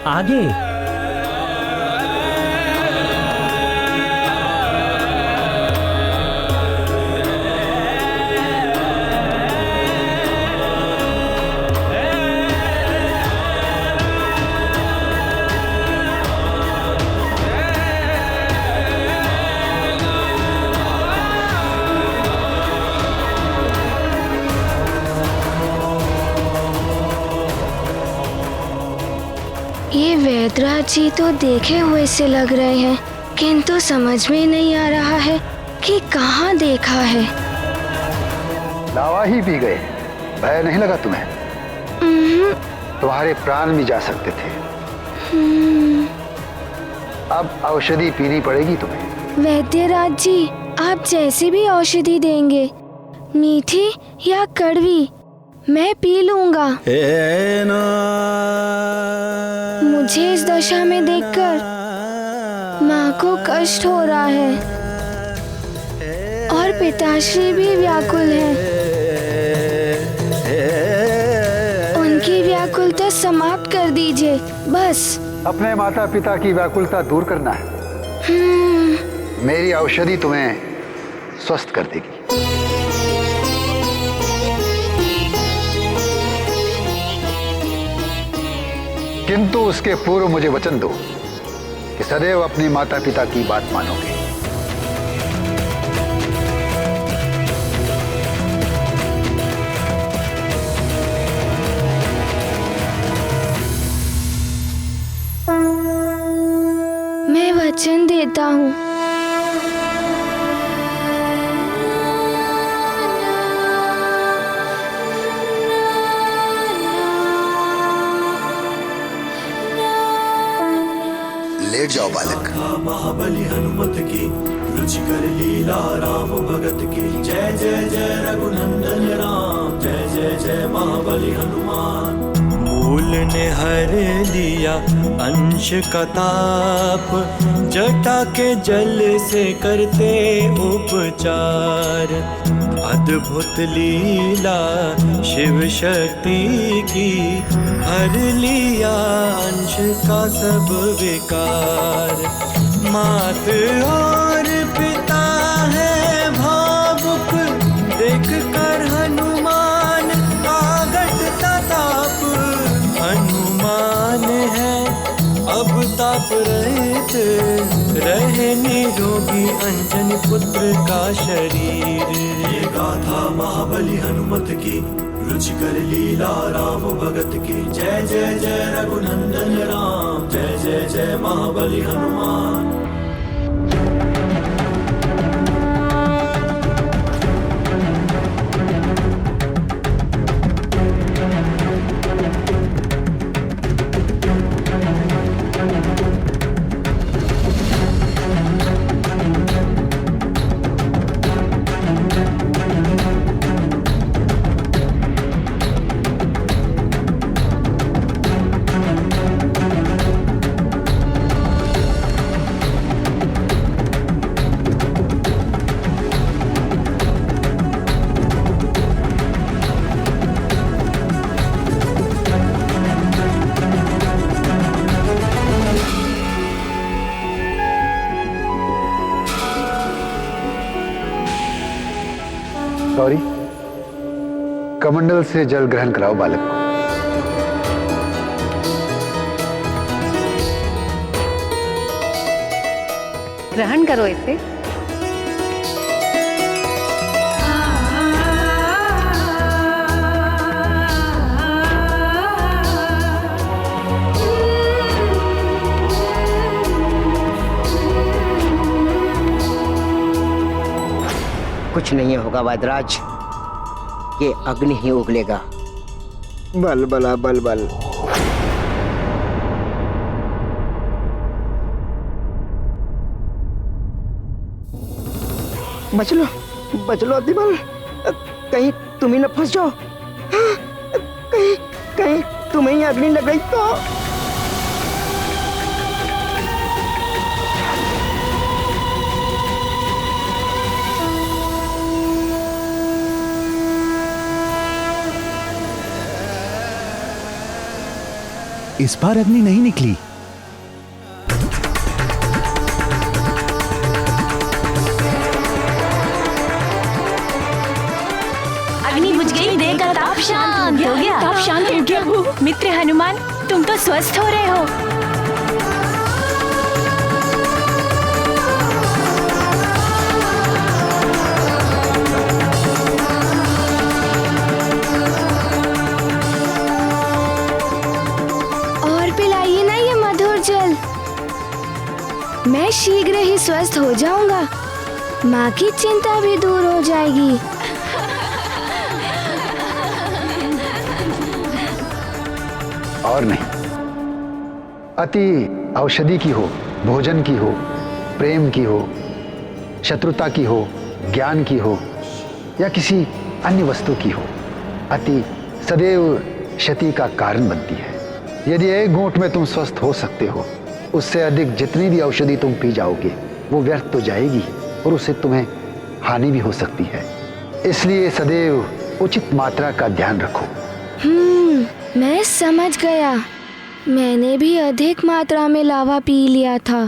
आगे। ये वैद्यराज जी तो देखे हुए से लग रहे हैं, किंतु समझ में नहीं आ रहा है कि कहाँ देखा है। लावा ही पी गए, भय नहीं लगा तुम्हें? तुम्हारे प्राण भी जा सकते थे। अब औषधि पीनी पड़ेगी तुम्हें। वैद्यराज जी, आप जैसी भी औषधि देंगे, मीठी या कड़वी, मैं पी लूंगा। मुझे इस दशा में देखकर माँ को कष्ट हो रहा है और पिताश्री भी व्याकुल हैं। उनकी व्याकुलता समाप्त कर दीजिए बस। अपने माता पिता की व्याकुलता दूर करना है। मेरी औषधि तुम्हें स्वस्थ कर देगी। किंतु उसके पूर्व मुझे वचन दो कि सदैव अपने माता पिता की बात मानोगे। मैं वचन देता हूँ। लेट जाओ बालक। महाबली हनुमत की रुचिकर लीला राम भगत की। जय जय जय रघुनंदन राम, जय जय जय महाबली हनुमान। मूल ने हर लिया अंश का ताप, जटा के जल से करते उपचार। अद्भुत लीला शिव शक्ति की, हर लिया अंश का सब विकार। मात और पिता है भावुक, देख कर हनुमान आगत ताप। हनुमान है अब ताप रहित, रहे निरोगी अंजन पुत्र का शरीर। ये गाथा महाबली हनुमत की, रुचिकर लीला राम भगत की। जय जय जय रघुनंदन राम, जय जय जय महाबली हनुमान। गौरी, कमंडल से जल ग्रहण कराओ बालक को। ग्रहण करो इसे। कुछ नहीं होगा वैद्यराज, ये अग्नि ही उगलेगा। बल बला बल बल। बच लो दिबल, कहीं तुम ही न फंस जाओ। कहीं तुम्हें ही अग्नि लग गई तो। इस बार अग्नि नहीं निकली। अग्नि बुझ गई, देह का ताप शांत हो गया। ताप शांत हो गया। मित्र हनुमान, तुम तो स्वस्थ हो रहे हो। और पिलाइए ना ये मधुर जल। मैं शीघ्र ही स्वस्थ हो जाऊंगा। माँ की चिंता भी दूर हो जाएगी। और नहीं, अति औषधि की हो, भोजन की हो, प्रेम की हो, शत्रुता की हो, ज्ञान की हो या किसी अन्य वस्तु की हो, अति सदैव क्षति का कारण बनती है। यदि एक घूंट में तुम स्वस्थ हो सकते हो, उससे अधिक जितनी भी औषधि तुम पी जाओगे वो व्यर्थ तो जाएगी और उससे तुम्हें हानि भी हो सकती है। इसलिए सदैव उचित मात्रा का ध्यान रखो। मैं समझ गया। मैंने भी अधिक मात्रा में लावा पी लिया था।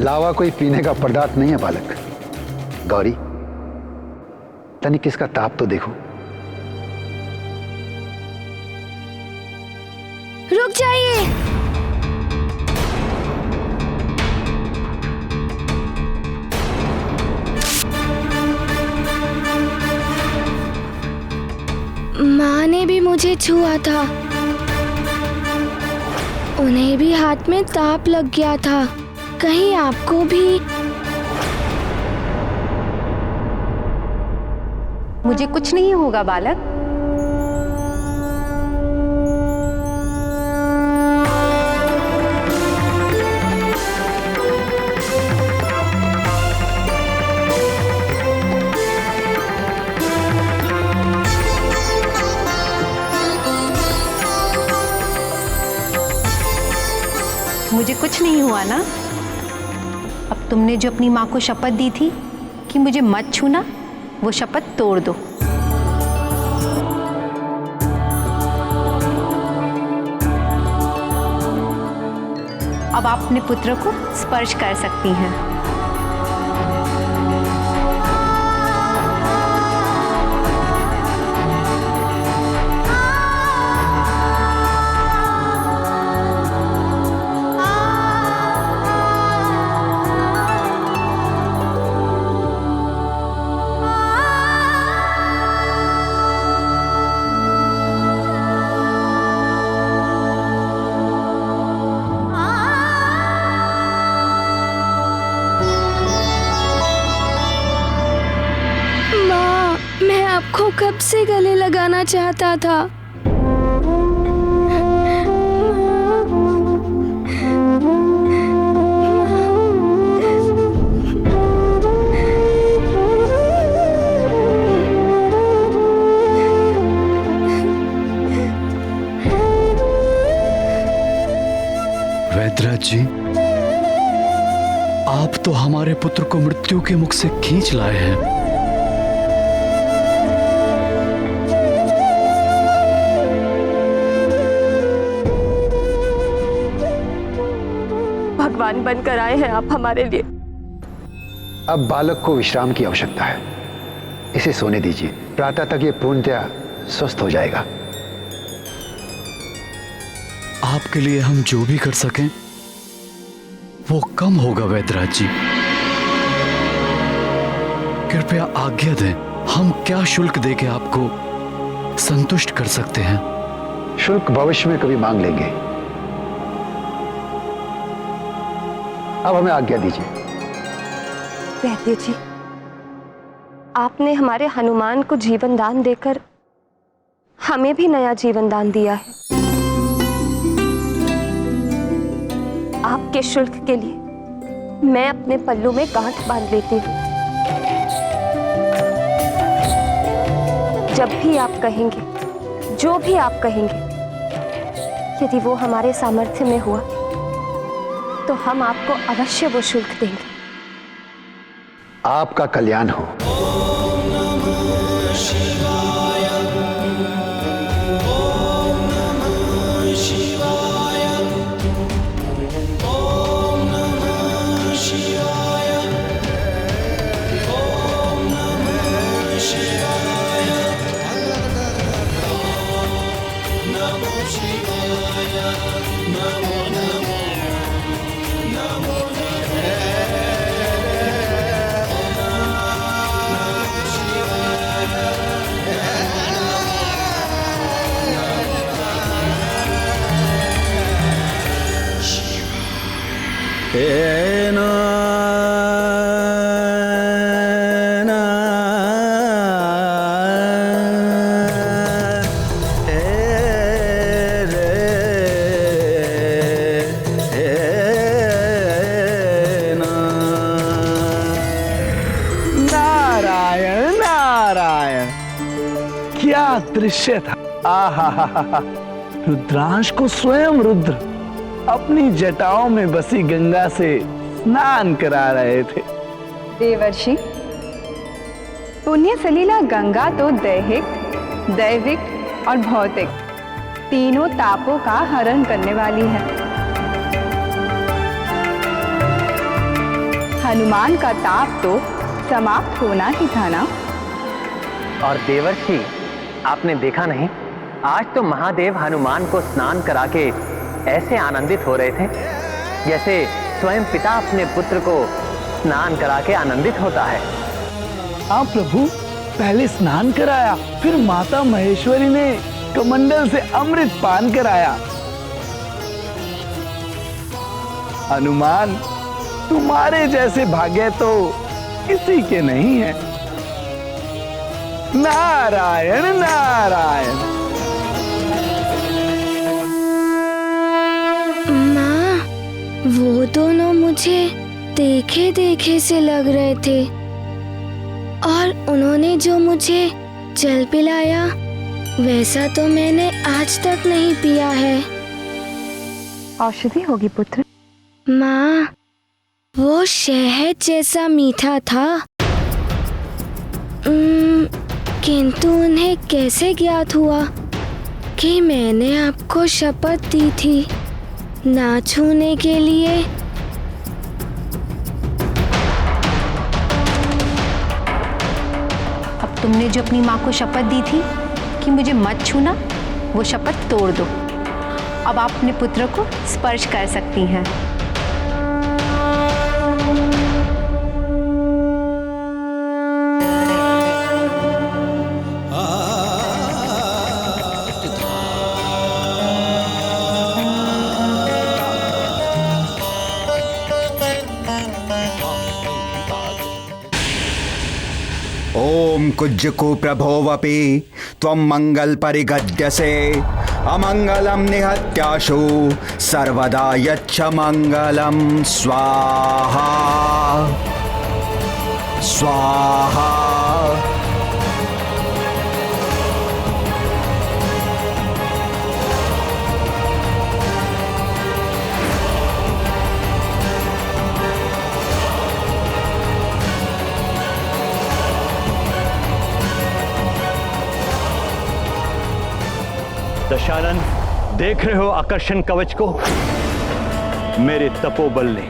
लावा कोई पीने का पदार्थ नहीं है बालक। गौरी, तनिक इसका ताप तो देखो। रुक जाइए। माँ ने भी मुझे छुआ था। उन्हें भी हाथ में ताप लग गया था। कहीं आपको भी? मुझे कुछ नहीं होगा बालक। मुझे कुछ नहीं हुआ ना। अब तुमने जो अपनी माँ को शपथ दी थी कि मुझे मत छूना, वो शपथ तोड़ दो। अब आप अपने पुत्र को स्पर्श कर सकती हैं। आपको कब से गले लगाना चाहता था। वैद्यराज जी, आप तो हमारे पुत्र को मृत्यु के मुख से खींच लाए हैं। भगवान बनकर आए हैं आप हमारे लिए। अब बालक को विश्राम की आवश्यकता है, इसे सोने दीजिए। प्रातः तक ये पूर्णतया स्वस्थ हो जाएगा। आपके लिए हम जो भी कर सकें वो कम होगा वैद्यराज जी। कृपया आज्ञा दें, हम क्या शुल्क देके आपको संतुष्ट कर सकते हैं? शुल्क भविष्य में कभी मांग लेंगे। अब हमें आज्ञा दीजिए। वैद्य जी, आपने हमारे हनुमान को जीवन दान देकर हमें भी नया जीवन दान दिया है। आपके शुल्क के लिए मैं अपने पल्लू में गांठ बांध लेती हूँ। जब भी आप कहेंगे, जो भी आप कहेंगे, यदि वो हमारे सामर्थ्य में हुआ तो हम आपको अवश्य वो शुल्क देंगे। आपका कल्याण हो। हे ना ना हे रे हे ना। नारायण नारायण, क्या दृश्य था। आहा, रुद्रांश को स्वयं रुद्र अपनी जटाओं में बसी गंगा से स्नान करा रहे थे। देवर्षि, पुण्य सलीला गंगा तो दैहिक, दैविक और भौतिक तीनों तापों का हरण करने वाली है। हनुमान का ताप तो समाप्त होना ही था ना। और देवर्षि, आपने देखा नहीं, आज तो महादेव हनुमान को स्नान करा के ऐसे आनंदित हो रहे थे जैसे स्वयं पिता अपने पुत्र को स्नान करा के आनंदित होता है। हाँ प्रभु, पहले स्नान कराया, फिर माता महेश्वरी ने कमंडल से अमृत पान कराया। हनुमान, तुम्हारे जैसे भाग्य तो किसी के नहीं है। नारायण नारायण। माँ, वो दोनों मुझे देखे देखे से लग रहे थे और उन्होंने जो मुझे जल पिलाया वैसा तो मैंने आज तक नहीं पिया है। औषधि होगी पुत्र। माँ, वो शहद जैसा मीठा था, किंतु उन्हें कैसे ज्ञात हुआ कि मैंने आपको शपथ दी थी ना छूने के लिए। अब तुमने जो अपनी माँ को शपथ दी थी कि मुझे मत छूना, वो शपथ तोड़ दो। अब आप अपने पुत्र को स्पर्श कर सकती हैं। ओम कुज्जकु प्रभोवपि त्वं मंगल परिगद्यसे अमंगलम निहत्याशु सर्वदा यच्छ मंगलम स्वाहा स्वाहा। दशानन, देख रहे हो आकर्षण कवच को? मेरे तपोबल ने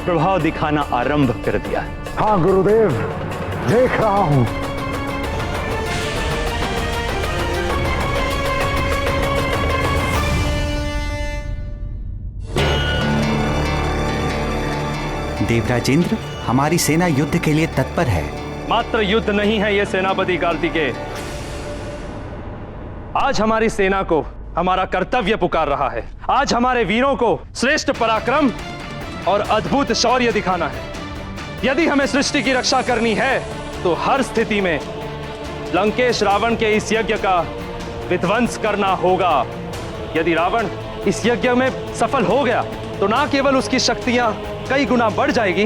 प्रभाव दिखाना आरंभ कर दिया है। हाँ गुरुदेव, देख रहा हूं। देवराजेंद्र, हमारी सेना युद्ध के लिए तत्पर है। मात्र युद्ध नहीं है ये सेनापति कार्तिकेय। आज हमारी सेना को हमारा कर्तव्य पुकार रहा है। आज हमारे वीरों को श्रेष्ठ पराक्रम और अद्भुत शौर्य दिखाना है। यदि हमें सृष्टि की रक्षा करनी है तो हर स्थिति में लंकेश रावण के इस यज्ञ का विध्वंस करना होगा। यदि रावण इस यज्ञ में सफल हो गया तो ना केवल उसकी शक्तियां कई गुना बढ़ जाएगी,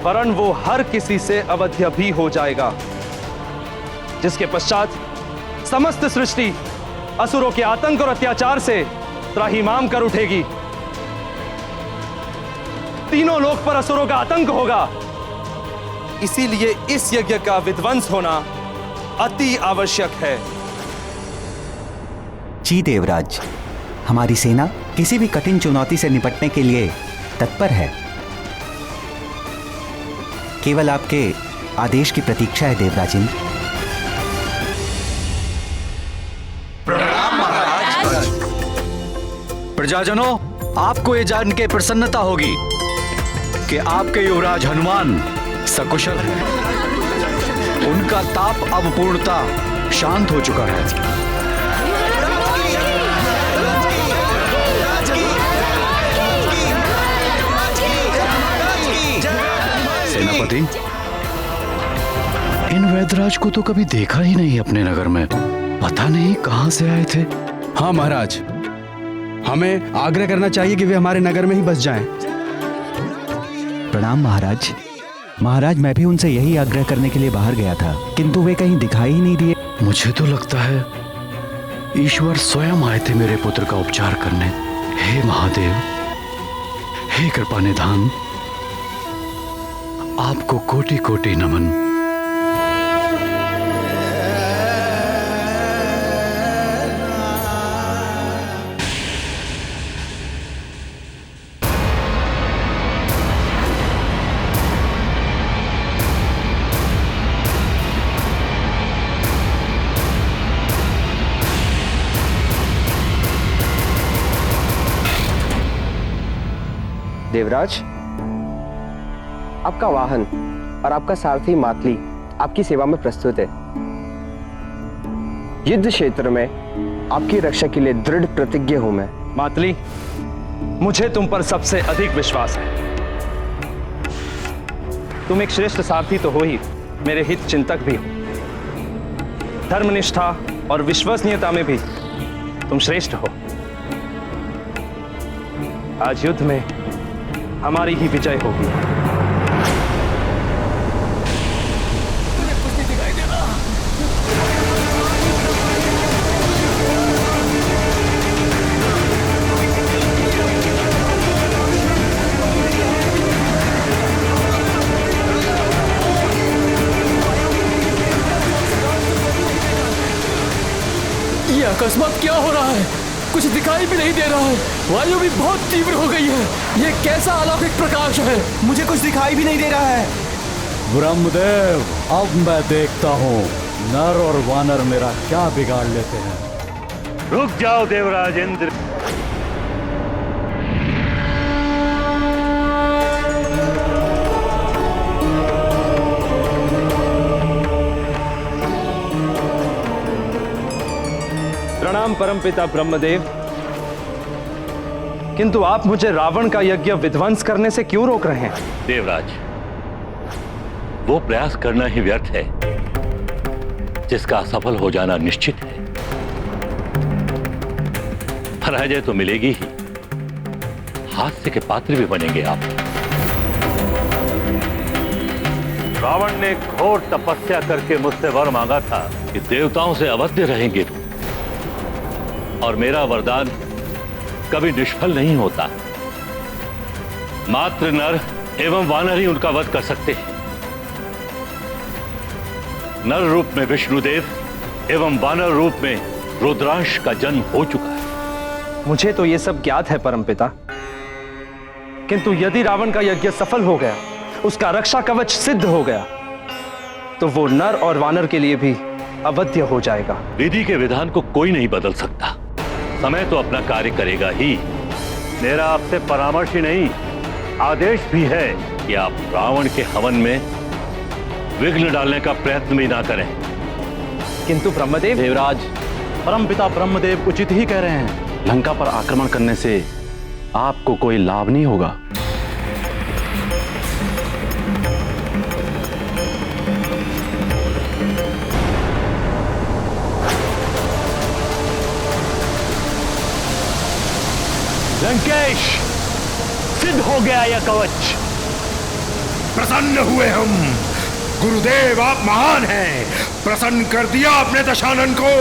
वरन वो हर किसी से अवध्य भी हो जाएगा, जिसके पश्चात समस्त सृष्टि असुरों के आतंक और अत्याचार से त्राहिमाम कर उठेगी। तीनों लोक पर असुरों का आतंक होगा। इसीलिए इस यज्ञ का विध्वंस होना अति आवश्यक है। जी देवराज, हमारी सेना किसी भी कठिन चुनौती से निपटने के लिए तत्पर है। केवल आपके आदेश की प्रतीक्षा है देवराजेंद्र। प्रजाजनों, आपको ये जान के प्रसन्नता होगी कि आपके युवराज हनुमान सकुशल हैं। उनका ताप अब पूर्णतः शांत हो चुका है। सेनापति, इन वैदराज को तो कभी देखा ही नहीं अपने नगर में। पता नहीं कहां से आए थे। हाँ महाराज, हमें आग्रह करना चाहिए कि वे हमारे नगर में ही बस जाएं। प्रणाम महाराज। महाराज, मैं भी उनसे यही आग्रह करने के लिए बाहर गया था, किंतु वे कहीं दिखाई ही नहीं दिए। मुझे तो लगता है ईश्वर स्वयं आए थे मेरे पुत्र का उपचार करने। हे महादेव, हे कृपा निधान, आपको कोटि कोटि नमन। देवराज, आपका वाहन और आपका सारथी मातली आपकी सेवा में प्रस्तुत है। युद्ध क्षेत्र में आपकी रक्षा के लिए दृढ़ प्रतिज्ञ हूं मैं। मातली, मुझे तुम पर सबसे अधिक विश्वास है। तुम एक श्रेष्ठ सारथी तो हो ही, मेरे हित चिंतक भी हो। धर्मनिष्ठा और विश्वसनीयता में भी तुम श्रेष्ठ हो। आज युद्ध में हमारी ही विजय होगी। ये अकस्मात क्या हो रहा है? कुछ दिखाई भी नहीं दे रहा है। वायु भी बहुत तीव्र हो गई है। ये कैसा अलौकिक प्रकाश है? मुझे कुछ दिखाई भी नहीं दे रहा है। ब्रह्मदेव, अब मैं देखता हूँ नर और वानर मेरा क्या बिगाड़ लेते हैं। रुक जाओ देवराज इंद्र। प्रणाम परमपिता ब्रह्मदेव, किंतु आप मुझे रावण का यज्ञ विध्वंस करने से क्यों रोक रहे हैं? देवराज, वो प्रयास करना ही व्यर्थ है जिसका असफल हो जाना निश्चित है। पराजय तो मिलेगी ही, हास्य के पात्र भी बनेंगे आप। रावण ने घोर तपस्या करके मुझसे वर मांगा था कि देवताओं से अवध्य रहेंगे, और मेरा वरदान कभी निष्फल नहीं होता। मात्र नर एवं वानर ही उनका वध कर सकते हैं। नर रूप में विष्णुदेव एवं वानर रूप में रुद्रांश का जन्म हो चुका है। मुझे तो यह सब ज्ञात है परमपिता, किंतु यदि रावण का यज्ञ सफल हो गया, उसका रक्षा कवच सिद्ध हो गया, तो वो नर और वानर के लिए भी अवध्य हो जाएगा। विधि के विधान को कोई नहीं बदल सकता। समय तो अपना कार्य करेगा ही। मेरा आपसे परामर्श ही नहीं, आदेश भी है कि आप रावण के हवन में विघ्न डालने का प्रयत्न भी ना करें। किंतु ब्रह्मदेव। देवराज, परमपिता ब्रह्मदेव उचित ही कह रहे हैं। लंका पर आक्रमण करने से आपको कोई लाभ नहीं होगा। लंकेश, सिद्ध हो गया यह कवच। प्रसन्न हुए हम। गुरुदेव, आप महान हैं। प्रसन्न कर दिया आपने दशानन को।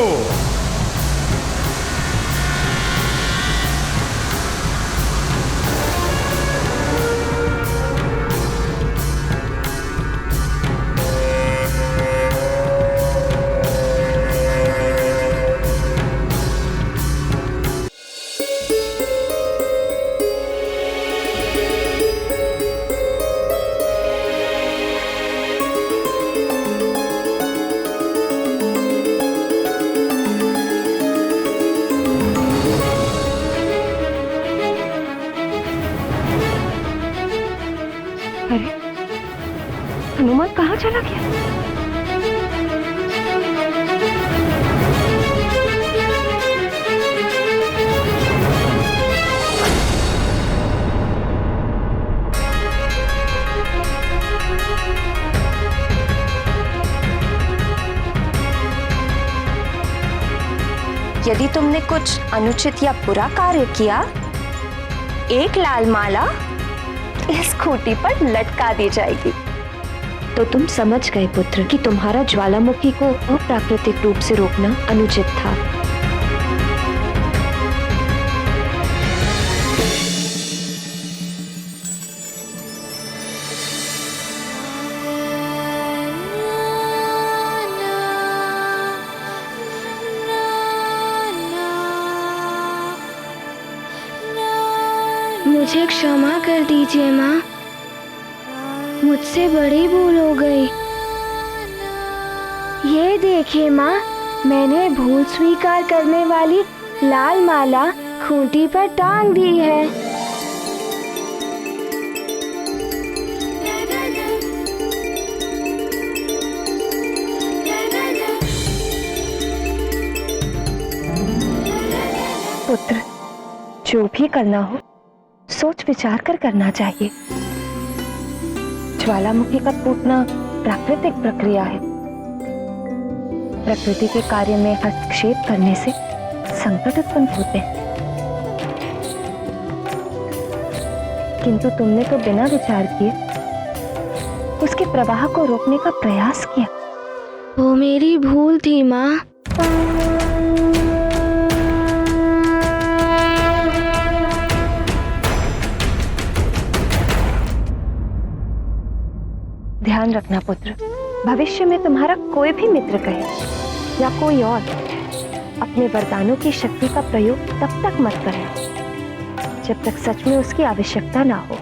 हनुमान कहाँ चला गया? यदि तुमने कुछ अनुचित या बुरा कार्य किया, एक लाल माला इस खूंटी पर लटका दी जाएगी। तो तुम समझ गए पुत्र कि तुम्हारा ज्वालामुखी को अप्राकृतिक रूप से रोकना अनुचित था। मुझे क्षमा कर दीजिए माँ, मुझसे बड़ी भूल हो गई। ये देखिए माँ, मैंने भूल स्वीकार करने वाली लाल माला खूंटी पर टांग दी है। पुत्र, जो भी करना हो सोच विचार कर करना चाहिए। ज्वालामुखी का फूटना प्राकृतिक प्रक्रिया है। प्रकृति के कार्य में हस्तक्षेप करने से संकट उत्पन्न होते हैं, किंतु तुमने तो बिना विचार किए उसके प्रवाह को रोकने का प्रयास किया। वो मेरी भूल थी माँ। ध्यान रखना पुत्र, भविष्य में तुम्हारा कोई भी मित्र कहे या कोई और, अपने वरदानों की शक्ति का प्रयोग तब तक मत करना जब तक सच में उसकी आवश्यकता ना हो।